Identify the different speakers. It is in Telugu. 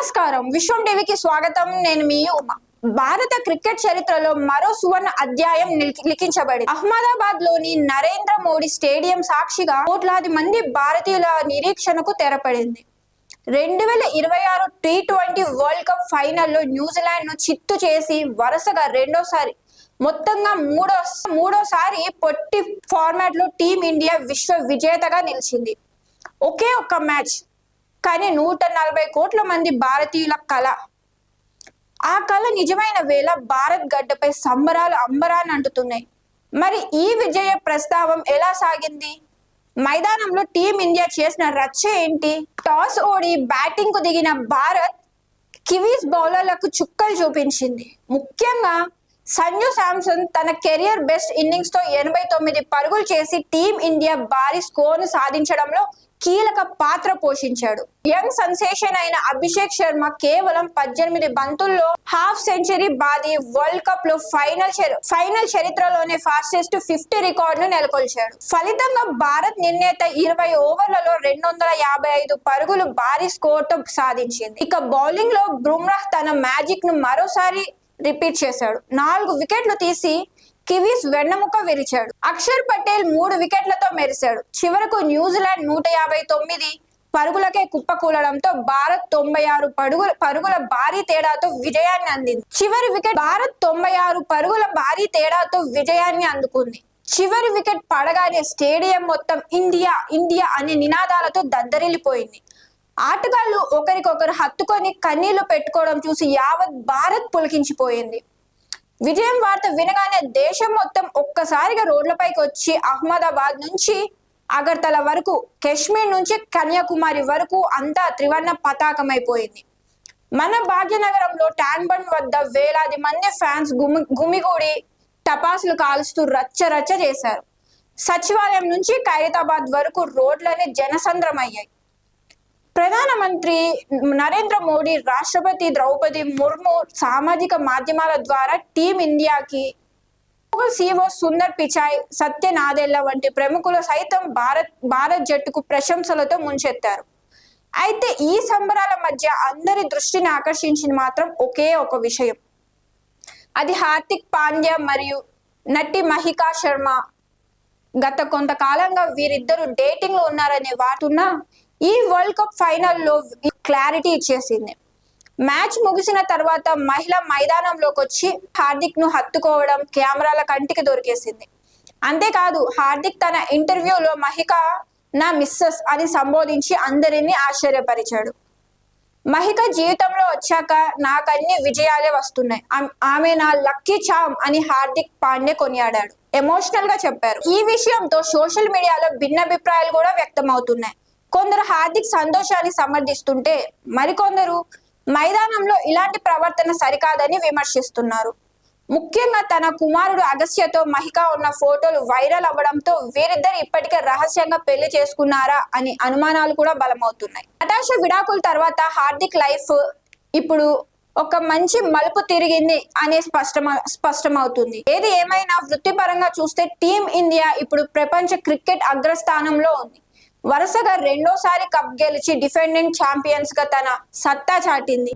Speaker 1: నమస్కారం, విశ్వం టీవీకి స్వాగతం. నేను మీ ఉమా. భారత క్రికెట్ చరిత్రలో మరో సువర్ణ అధ్యాయం లిఖించబడింది. అహ్మదాబాద్ లోని నరేంద్ర మోడీ స్టేడియం సాక్షిగా కోట్లాది మంది భారతీయుల నిరీక్షణకు తెరపడింది. 2026 T20 వరల్డ్ కప్ ఫైనల్లో న్యూజిలాండ్ ను చిత్తు చేసి వరుసగా రెండోసారి మొత్తంగా మూడోసారి పొట్టి ఫార్మాట్ లో టీమిండియా విశ్వ విజేతగా నిలిచింది. ఒకే ఒక్క మ్యాచ్ కానీ 140 కోట్ల మంది భారతీయుల కళ. ఆ కళ నిజమైన వేళ భారత్ గడ్డపై సంబరాలు అంబరాన్ని అంటుతున్నాయి. మరి ఈ విజయ ప్రస్తావం ఎలా సాగింది? మైదానంలో టీమిండియా చేసిన రచ్చ ఏంటి? టాస్ ఓడి బ్యాటింగ్ కు దిగిన భారత్ కివీస్ బౌలర్లకు చుక్కలు చూపించింది. ముఖ్యంగా సంజు శాంసన్ తన కెరియర్ బెస్ట్ ఇన్నింగ్స్ తో 89 పరుగులు చేసి టీమిండియా భారీ స్కోర్ ను సాధించడంలో కీలక పాత్ర పోషించాడు. యంగ్ సెన్సేషన్ అయిన అభిషేక్ శర్మ కేవలం 18 బంతుల్లో హాఫ్ సెంచరీ బాది వరల్డ్ కప్ లో ఫైనల్ చరిత్రలోనే ఫాస్టెస్ట్ 50 రికార్డును నెలకొల్చాడు. ఫలితంగా భారత్ నిర్ణీత 20 ఓవర్లలో 255 పరుగులు భారీ స్కోర్ తో సాధించింది. ఇక బౌలింగ్ లో బుమ్రా తన మ్యాజిక్ ను మరోసారి రిపీట్ చేశాడు. 4 వికెట్లు తీసి కివీస్ వెన్నముక విరిచాడు. అక్షర్ పటేల్ 3 వికెట్లతో మెరిశాడు. చివరకు న్యూజిలాండ్ 159 పరుగులకే కుప్పకూలడంతో భారత్ 96 పరుగుల భారీ తేడాతో విజయాన్ని అందింది. చివరి వికెట్ భారత్ 96 పరుగుల భారీ తేడాతో విజయాన్ని అందుకుంది. చివరి వికెట్ పడగానే స్టేడియం మొత్తం ఇండియా ఇండియా అనే నినాదాలతో దద్దరిల్లిపోయింది. ఆటగాళ్లు ఒకరికొకరు హత్తుకొని కన్నీళ్లు పెట్టుకోవడం చూసి యావత్ భారత్ పులకించిపోయింది. విజయం వార్త వినగానే దేశం మొత్తం ఒక్కసారిగా రోడ్లపైకి వచ్చి అహ్మదాబాద్ నుంచి అగర్తల వరకు, కాశ్మీర్ నుంచి కన్యాకుమారి వరకు అంతా త్రివర్ణ పతాకమైపోయింది. మన భాగ్యనగరంలో ట్యాంక్ బండ్ వద్ద వేలాది మంది ఫ్యాన్స్ గుమిగూడి టపాసులు కాలుస్తూ రచ్చ చేశారు. సచివాలయం నుంచి ఖైరతాబాద్ వరకు రోడ్లనే జనసంద్రమయ్యాయి. ప్రధానమంత్రి నరేంద్ర మోడీ, రాష్ట్రపతి ద్రౌపది ముర్ము సామాజిక మాధ్యమాల ద్వారా టీమిండియాకి సిఇఓ సుందర్ పిచాయ్, సత్య నాదెళ్ల వంటి ప్రముఖులు సైతం భారత్ జట్టుకు ప్రశంసలతో ముంచెత్తారు. అయితే ఈ సంబరాల మధ్య అందరి దృష్టిని ఆకర్షించింది మాత్రం ఒకే ఒక విషయం. అది హార్దిక్ పాండ్యా మరియు నటి మహికా శర్మ. గత కొంతకాలంగా వీరిద్దరు డేటింగ్ లో ఉన్నారనే వార్త ఈ వరల్డ్ కప్ ఫైనల్లో క్లారిటీ ఇచ్చేసింది. మ్యాచ్ ముగిసిన తర్వాత మహిళ మైదానంలోకి వచ్చి హార్దిక్ ను హత్తుకోవడం కెమెరాల కంటికి దొరికేసింది. అంతేకాదు హార్దిక్ తన ఇంటర్వ్యూలో మహికా నా మిస్సెస్ అని సంబోధించి అందరినీ ఆశ్చర్యపరిచాడు. మహిక జీవితంలో వచ్చాక నాకన్ని విజయాలే వస్తున్నాయి, ఆమె నా లక్కీ చామ్ అని హార్దిక్ పాండ్యా కొనియాడాడు. ఎమోషనల్ గా చెప్పారు. ఈ విషయంతో సోషల్ మీడియాలో భిన్నాభిప్రాయాలు కూడా వ్యక్తమవుతున్నాయి. కొందరు హార్దిక్ సంతోషాన్ని సమర్థిస్తుంటే మరికొందరు మైదానంలో ఇలాంటి ప్రవర్తన సరికాదని విమర్శిస్తున్నారు. ముఖ్యంగా తన కుమారుడు అగస్త్యతో మహికా ఉన్న ఫోటోలు వైరల్ అవ్వడంతో వీరిద్దరు ఇప్పటికే రహస్యంగా పెళ్లి చేసుకున్నారా అని అనుమానాలు కూడా బలమవుతున్నాయి. నటాషా విడాకుల తర్వాత హార్దిక్ లైఫ్ ఇప్పుడు ఒక మంచి మలుపు తిరిగింది అనే స్పష్టమవుతుంది. ఏది ఏమైనా వృత్తిపరంగా చూస్తే టీం ఇండియా ఇప్పుడు ప్రపంచ క్రికెట్ అగ్రస్థానంలో ఉంది. వరుసగా రెండోసారి కప్ గెలిచి డిఫెండింగ్ ఛాంపియన్స్ గా తన సత్తా చాటింది.